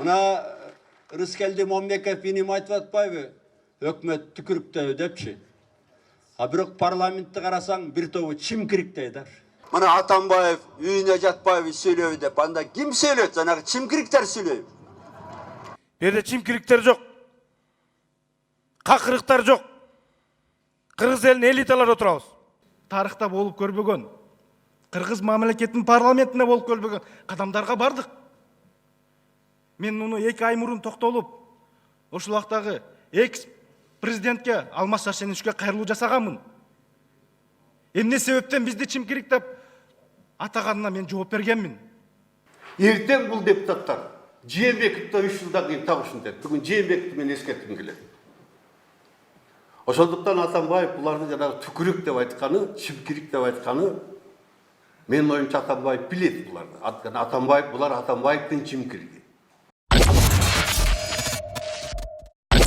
Мына Рыскелди Момбеков иним айтып атпайбы? Өкмөт түкүрүктөбү депчи. А бирок парламентти карасаң бир тобу чимкириктейдер. Мына Атамбаев үйүнө жатпайбы сүйлөбү деп, анда ким сүйлөйт? Жанагы чимкириктер сүйлөйбү. Берде чимкириктер жок. Какырыктар жок. Кыргыз элинин элиталары отурабыз. Тарыхта болуп көрбөгөн, кыргыз мамлекетинин парламентине болуп көрбөгөн кадамдарга бардык. Мен муну 2 ай мурун токтолуп, ошол убактагы экс-президентке Алмаз Шаршеновичке кайрылуу жасаганмын. Эмне себептен бизди чимкирик деп атаганына мен жооп бергенмин. Ертең бұл депутаттар Жээнбековті 3 жылдан кейін табышын деп. Бүгін Жээнбековті мен ескерткім келеді. Ошондуктан Атамбаев буларды жанагы түкүрүк деп айтканы, чимкирик деп айтканы, менин оюмча Атамбаев билет буларды. Атамбаев булар Атамбаевдин чимкириги.